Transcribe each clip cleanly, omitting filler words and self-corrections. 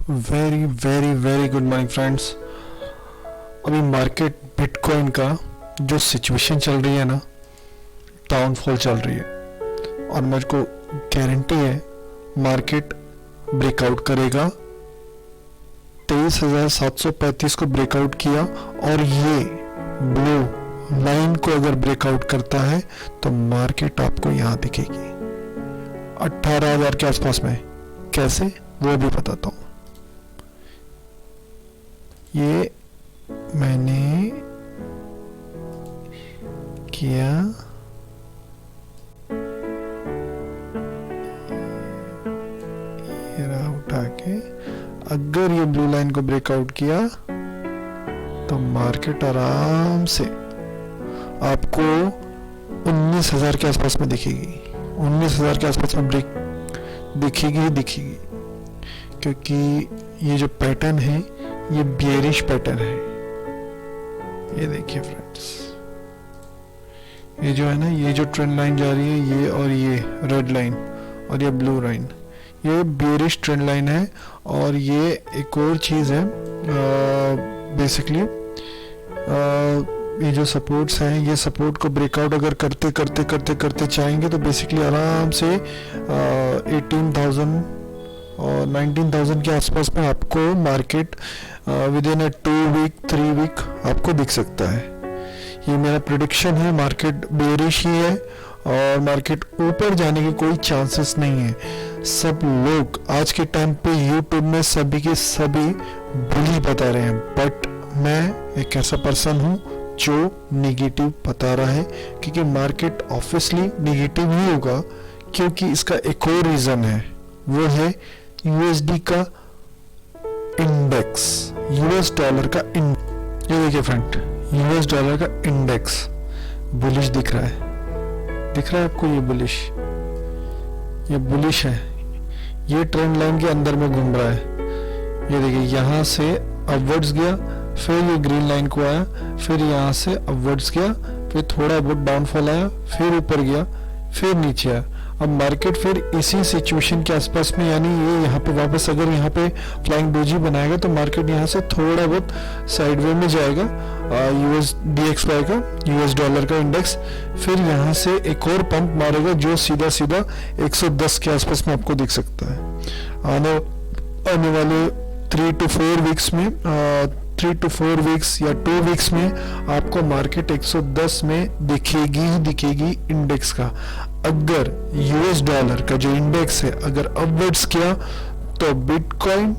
Very very very good morning friends. अभी market bitcoin का जो सिचुएशन चल रही है ना, डाउनफॉल चल रही है और मेरे को गारंटी है मार्केट ब्रेकआउट करेगा। 23,735 को ब्रेकआउट किया और ये ब्लू लाइन को अगर ब्रेकआउट करता है तो मार्केट आपको यहाँ दिखेगी 18,000 के आसपास में। कैसे वो भी बताता हूँ। ये मैंने किया ये रहा उठा के, अगर ये ब्लू लाइन को ब्रेकआउट किया तो मार्केट आराम से आपको 19,000 के आसपास में दिखेगी। 19,000 के आसपास में ब्रेक दिखेगी ही दिखेगी, क्योंकि ये जो पैटर्न है ये बियरिश पैटर्न है। ये देखिए फ्रेंड्स, ये जो है ना, ये जो ट्रेंड लाइन जा रही है ये, और ये रेड लाइन और ये ब्लू लाइन, ये बियरिश ट्रेंड लाइन है। और ये एक और चीज है, बेसिकली ये जो सपोर्ट्स हैं, ये सपोर्ट को ब्रेकआउट अगर करते करते करते करते जाएंगे तो बेसिकली आराम से 18,000 और 19,000 के आसपास में आपको market within 2 week 3 week आपको दिख सकता है। ये मेरा प्रेडिक्शन है। मार्केट बेरिश ही है और मार्केट ऊपर जाने के कोई चांसेस नहीं है। सब लोग आज के टाइम पे यूट्यूब में सभी के सभी बुली बता रहे हैं, बट मैं एक ऐसा पर्सन हूँ जो नेगेटिव बता रहा है, क्योंकि मार्केट ऑब्वियसली नेगेटिव ही होगा, क्योंकि इसका एक और रीजन है, वो है यूएसडी का इंडेक्स, यूएस डॉलर का ये देखिए फ्रेंड, यूएस डॉलर का इंडेक्स बुलिश दिख रहा है आपको। ये बुलिश है, ये ट्रेंड लाइन के अंदर में घूम रहा है। ये देखिए, यहाँ से अपवर्ड्स गया, फिर ये ग्रीन लाइन को आया, फिर यहाँ से अपवर्ड्स गया, फिर थोड़ा बहुत डाउनफॉल आया, फिर ऊपर गया, फिर नीचे आया। अब मार्केट फिर इसी सिचुएशन के आसपास में, यानी ये यहाँ पे वापस अगर यहाँ पे फ्लाइंग डोजी बनाएगा तो मार्केट यहाँ से थोड़ा बहुत साइडवे में जाएगा। यूएस DXY का, यूएस डॉलर का इंडेक्स, फिर यहाँ से एक और पंप मारेगा जो सीधा सीधा 110 के आसपास में आपको दिख सकता है। आने वाले 3 to 4 वीक्स में 3 to 4 वीक्स या 2 वीक्स में आपको मार्केट 110 में दिखेगी ही दिखेगी इंडेक्स का। अगर यूएस डॉलर का जो इंडेक्स है अगर अपवर्ड्स किया तो बिटकॉइन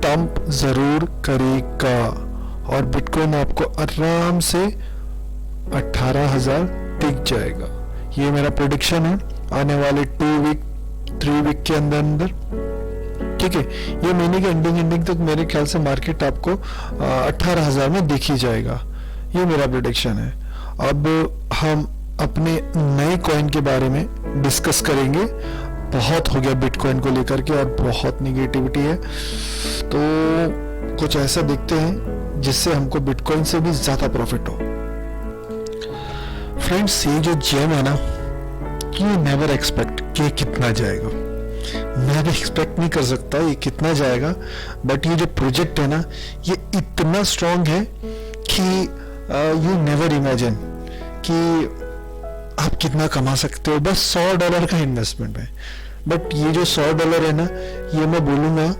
डंप जरूर करेगा और बिटकॉइन आपको आराम से 18,000 दिख जाएगा। ये मेरा प्रेडिक्शन है आने वाले 2 वीक 3 वीक के अंदर। ठीक है, ये महीने के एंडिंग तक मेरे ख्याल से मार्केट आपको 18,000 में दिख ही जाएगा। ये मेरा प्रेडिक्शन है। अब हम अपने नए कॉइन के बारे में डिस्कस करेंगे। बहुत हो गया बिटकॉइन को लेकर के और बहुत निगेटिविटी है, तो कुछ ऐसा देखते हैं जिससे हमको बिटकॉइन से भी ज्यादा प्रॉफिट हो। फ्रेंड्स, ये जो जेम है ना, ये नेवर एक्सपेक्ट कि कितना जाएगा। मैं भी एक्सपेक्ट नहीं कर सकता ये कितना जाएगा, बट ये जो प्रोजेक्ट है ना, ये इतना स्ट्रांग है कि यू नेवर इमेजिन कि आप कितना कमा सकते हो। बस $100 का इन्वेस्टमेंट है, बट ये जो $100 है ना, ये मैं बोलूंगा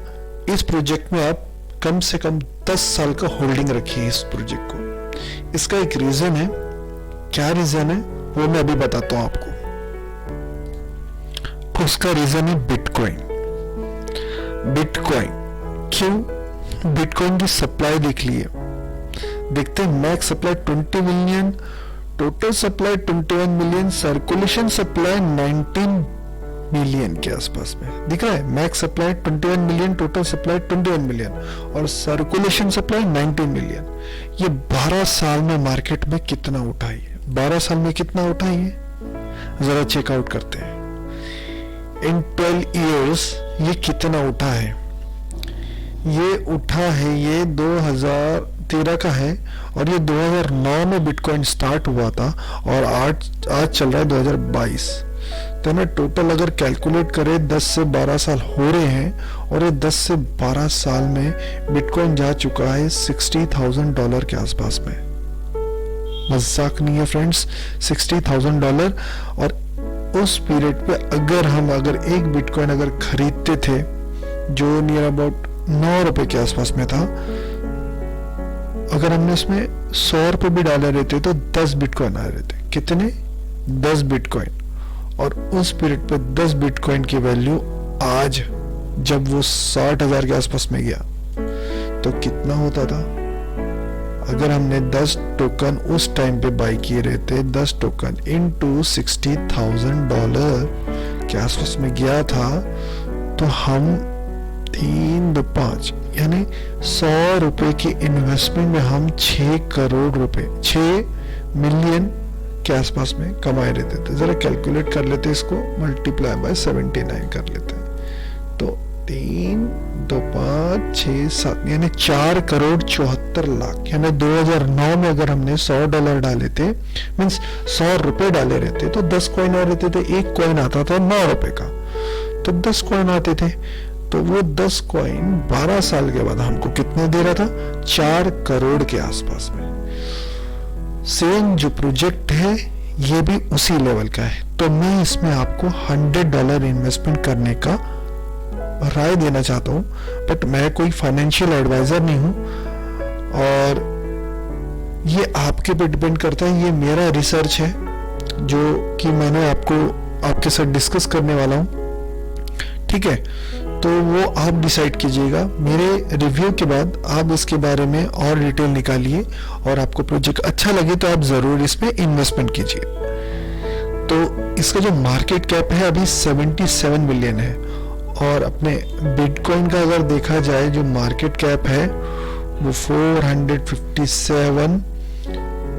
इस प्रोजेक्ट में आप कम से कम 10 साल का होल्डिंग रखिए इस प्रोजेक्ट को। इसका एक रीजन है। क्या रीजन है वो मैं अभी बताता हूं आपको। उसका रीजन है बिटकॉइन। क्यों? बिटकॉइन की सप्लाई देख लिए, देखते हैं max supply 20 million, total supply 21 million, circulation supply 19 million के आसपास में दिख रहा है। Max supply 21 million, total supply 21 million और सर्कुलेशन सप्लाई 19 मिलियन। ये 12 साल में मार्केट में कितना उठाई है? 12 साल में कितना उठाई है जरा चेकआउट करते हैं। इन 12 इयर्स ये कितना उठा है? ये उठा है, ये 2013 का है और ये 2009 में बिटकॉइन स्टार्ट हुआ था और आज चल रहा है 2022। तो ना टोटल अगर कैलकुलेट करें 10 से 12 साल हो रहे हैं और ये 10 से 12 साल में बिटकॉइन जा चुका है $60,000 के आसपास में। मजाक नहीं है फ्रेंड्स, $60,000। और उस पीरियड पे अगर एक बिटकॉइन अगर खरीदते थे जो नियर अबाउट 9 रुपए के आसपास में था, अगर हमने इसमें 100 रुपए भी डाले रहते तो 10 बिटकॉइन आ रहे थे। कितने? 10 बिटकॉइन। और उस पीरियड पे 10 बिटकॉइन की वैल्यू आज जब वो 60,000 के आसपास में गया तो कितना होता था? अगर हमने 10 टोकन उस टाइम पे बाई किए रहते, 10 टोकन इनटू $60,000 के आसपास में गया था, तो हम 3 2 5 यानी 100 रुपए की इन्वेस्टमेंट में हम 6 करोड़ रुपए, 6 मिलियन के आसपास में कमाए रहते थे। जरा कैलकुलेट कर लेते, इसको मल्टीप्लाई बाय 79 कर लेते हैं तो 3 2 5 6 7 यानी 4 करोड़ 74 लाख। यानी 2009 में अगर हमने $100 डाले थे, मीन्स 100 रुपए डाले रहते तो 10 कॉइन आ रहते थे। एक कॉइन आता था 9 रुपए का, तो 10 कॉइन आते थे। तो वो 10 कॉइन 12 साल के बाद हमको कितने दे रहा था? 4 करोड़ के आसपास में। सेम जो प्रोजेक्ट है ये भी उसी लेवल का है। तो मैं इसमें आपको $100 इन्वेस्टमेंट करने का राय देना चाहता हूँ, बट मैं कोई फाइनेंशियल एडवाइजर नहीं हूँ और ये आपके पे डिपेंड करता है। ये मेरा रिसर्च है जो कि मैंने आपके साथ डिस्कस करने वाला हूँ, ठीक है? तो वो आप डिसाइड कीजिएगा। मेरे रिव्यू के बाद आप इसके बारे में और डिटेल निकालिए और आपको प्रोजेक्ट अच्छा लगे तो आप ज़रूर इसमें इन्वेस्टमेंट कीजिए। तो इसका जो मार्केट कैप है अभी 77 मिलियन है और अपने बिटकॉइन का अगर देखा जाए जो मार्केट कैप है वो 457,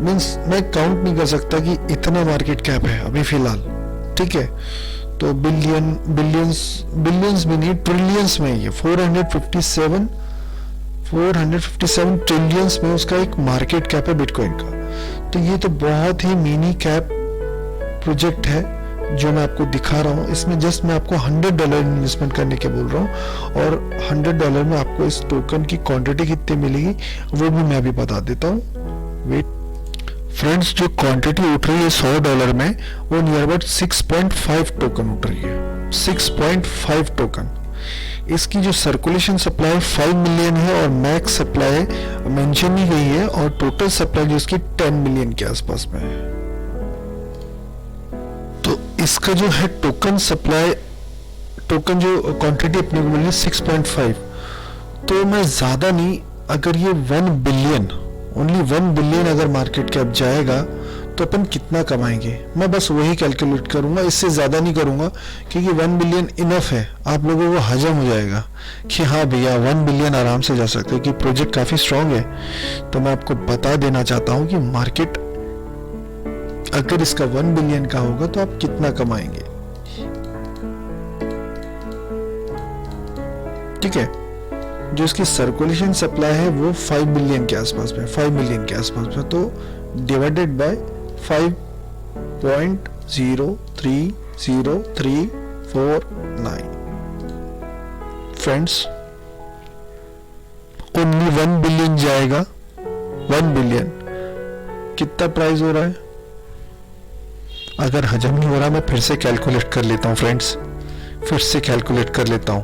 मीन्स मैं काउंट नहीं कर सकता कि इतना मार्केट कैप है अभी फिलहाल, ठीक है? तो बिलियंस भी नहीं, ट्रिलियंस में ये 457 ट्रिलियंस में उसका एक मार्केट कैप है बिटकॉइन का। तो ये तो बहुत ही मिनी कैप प्रोजेक्ट है जो मैं आपको दिखा रहा हूँ। इसमें जस्ट मैं आपको $100 इन्वेस्टमेंट करने के बोल रहा हूँ और $100 में आपको इस टोकन की क्वांटिटी कितनी मिलेगी वो भी मैं अभी बता देता हूँ। वेट फ्रेंड्स, जो क्वांटिटी उठ रही है $100 में वो नियर अबाउट 6.5 टोकन उठ रही है। 6.5 टोकन। इसकी जो सर्कुलेशन सप्लाई 5 मिलियन है और मैक्स सप्लाई मेंशन ही गई है और टोटल सप्लाई जो इसकी 10 मिलियन के आसपास में है। तो इसका जो है टोकन सप्लाई, टोकन जो क्वांटिटी अपने को मिली 6.5, तो मैं ज्यादा नहीं, अगर ये 1 बिलियन, ओनली 1 बिलियन अगर मार्केट कैप जाएगा तो अपन कितना कमाएंगे, मैं बस वही कैलकुलेट करूंगा, इससे ज्यादा नहीं करूंगा क्योंकि 1 बिलियन इनफ है। आप लोगों को हजम हो जाएगा कि हाँ भैया 1 बिलियन आराम से जा सकते हैं कि प्रोजेक्ट काफी स्ट्रांग है। तो मैं आपको बता देना चाहता हूं कि मार्केट अगर इसका 1 बिलियन का होगा तो आप कितना कमाएंगे, ठीक है? जो इसकी सर्कुलेशन सप्लाई है वो 5 बिलियन के आसपास में, 5 मिलियन के आसपास में, तो divided by 5.0300349 friends, only 1 billion जाएगा। 1 बिलियन कितना प्राइस हो रहा है? अगर हजम नहीं हो रहा मैं फिर से कैलकुलेट कर लेता हूं फ्रेंड्स, फिर से कैलकुलेट कर लेता हूं।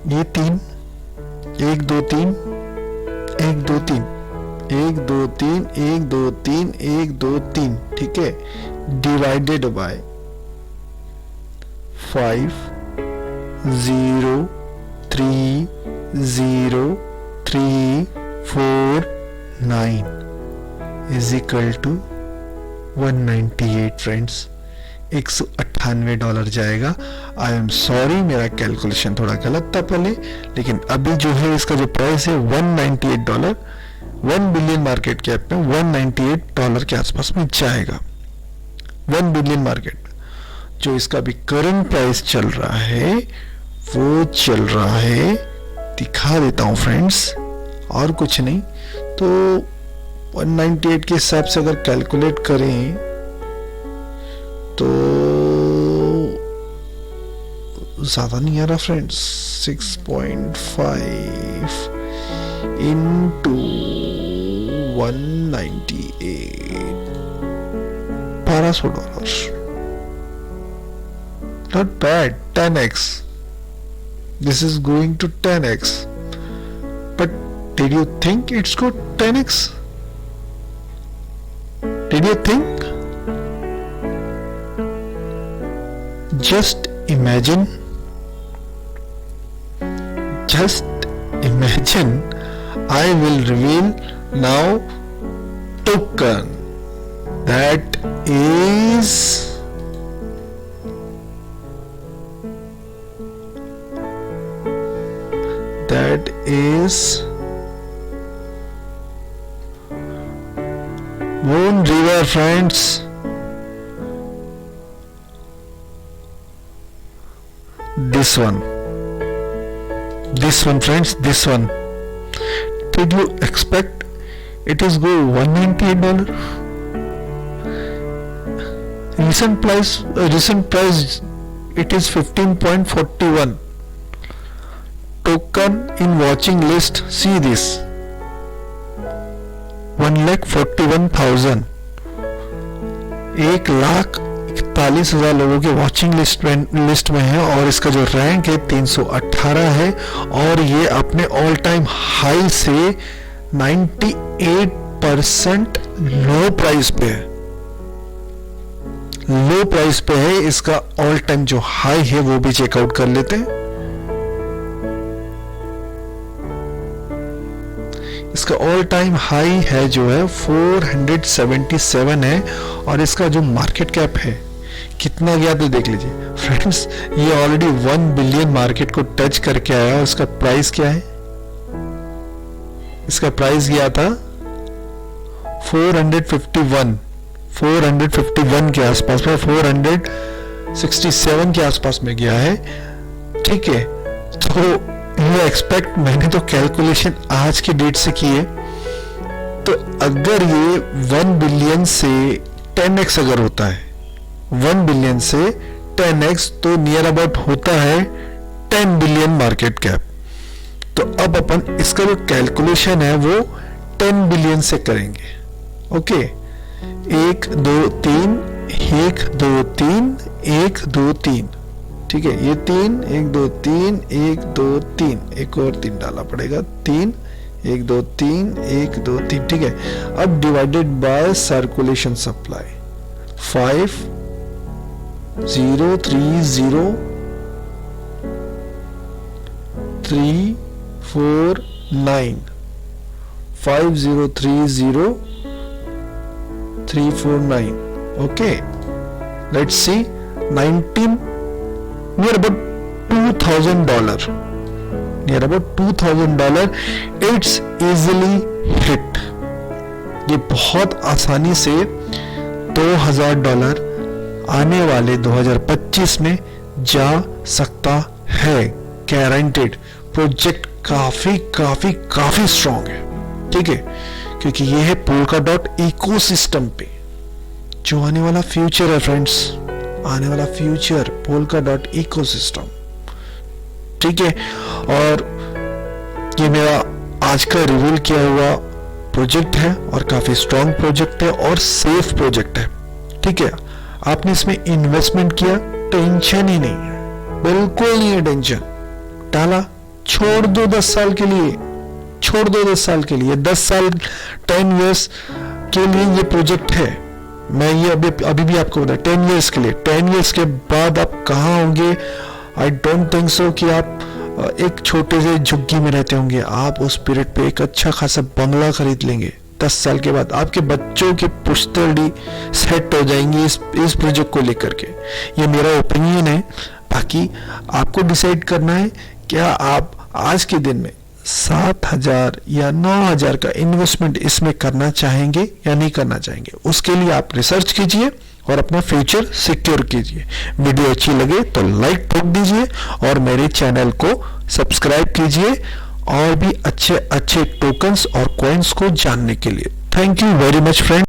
ये 3 1 2 3 1 2 3 1 2 3 1 2 3 1 2 3, ठीक है? Divided by 5.0300349 is equal to 198 friends. $198 जाएगा। आई एम सॉरी, मेरा कैलकुलेशन थोड़ा गलत था पहले, लेकिन अभी जो है इसका जो प्राइस है $198, 1 बिलियन मार्केट कैप में $198 के आसपास में जाएगा। 1 बिलियन मार्केट, जो इसका भी करंट प्राइस चल रहा है वो चल रहा है, दिखा देता हूं फ्रेंड्स, और कुछ नहीं तो 198 के हिसाब से अगर कैलकुलेट करें तो ज्यादा नहीं आ रहा friends, 6.5 into 198, $1200. Not bad. 10x. This is going to 10x. But did you think it's got 10x? Did you think? Just imagine. I will reveal now token that is Moon River, friends. This one friends, this one. Did you expect it is go $198? Recent price it is 15.41. Token in watching list, see this, 1,41,000. 1,41,000 लोगों के watching list में है और इसका जो rank है 318 है और ये अपने ऑल टाइम हाई से 98% लो प्राइस पे है। इसका ऑल टाइम जो हाई है वो भी चेकआउट कर लेते हैं। इसका ऑल टाइम हाई है जो है 477 है और इसका जो मार्केट कैप है कितना गया तो देख लीजिए फ्रेंड्स, ये ऑलरेडी 1 बिलियन मार्केट को टच करके आया और इसका प्राइस क्या है? इसका प्राइस गया था 451 के आसपास में, 467 के आसपास में गया है। ठीक है, तो ये एक्सपेक्ट मैंने तो कैलकुलेशन आज के डेट से की है, तो अगर ये 1 बिलियन से 10x अगर होता है, 1 बिलियन से 10x तो नियर अबाउट होता है 10 बिलियन मार्केट कैप। तो अब अपन इसका जो कैलकुलेशन है वो 10 बिलियन से करेंगे। ओके, 1 2 3 1 2 3 1 2 3, ठीक है, ये 3 1 2 3 1 2 3, एक और 3 डालना पड़ेगा, 3 1 2 3 1 2 3, ठीक है। अब divided by circulation supply 5 0 3 0 3 4 9 5 0 3 0 3 4 9. Okay, let's see, 19 near about $2,000, near about $2,000. It's easily hit. ये बहुत आसानी से $2,000 आने वाले 2025 में जा सकता है, गारंटेड। प्रोजेक्ट काफी स्ट्रॉन्ग है, ठीक है, क्योंकि ये है Polkadot इकोसिस्टम पे जो आने वाला फ्यूचर है फ्रेंड्स, आने वाला फ्यूचर Polkadot इकोसिस्टम, ठीक है। और ये मेरा आज का रिवील किया हुआ प्रोजेक्ट है और काफी स्ट्रॉन्ग प्रोजेक्ट है और सेफ प्रोजेक्ट है, ठीक है। आपने इसमें इन्वेस्टमेंट किया, टेंशन ही नहीं है, बिल्कुल नहीं है टेंशन। डाला, छोड़ दो 10 साल के लिए, छोड़ दो 10 साल के लिए, 10 साल 10 इयर्स के लिए ये प्रोजेक्ट है। मैं ये अभी भी आपको बता, 10 इयर्स के लिए, 10 इयर्स के बाद आप कहाँ होंगे? आई डोंट थिंक सो कि आप एक छोटे से झुग्गी में रहते होंगे। आप उस पीरियड पे एक अच्छा खासा बंगला खरीद लेंगे। 10 साल के बाद आपके बच्चों की पुश्तैनी सेट हो जाएंगी इस प्रोजेक्ट को लेकर के। ये मेरा ओपिनियन है, बाकी आपको डिसाइड करना है क्या आप आज के दिन में 7,000 या 9,000 का इन्वेस्टमेंट इसमें करना चाहेंगे या नहीं करना चाहेंगे। उसके लिए आप रिसर्च कीजिए और अपना फ्यूचर सिक्योर कीजिए। वीडियो अच्छी लगे तो लाइक ठोक दीजिए और मेरे चैनल को सब्सक्राइब कीजिए और भी अच्छे टोकन्स और कॉइन्स को जानने के लिए। Thank you very much friend.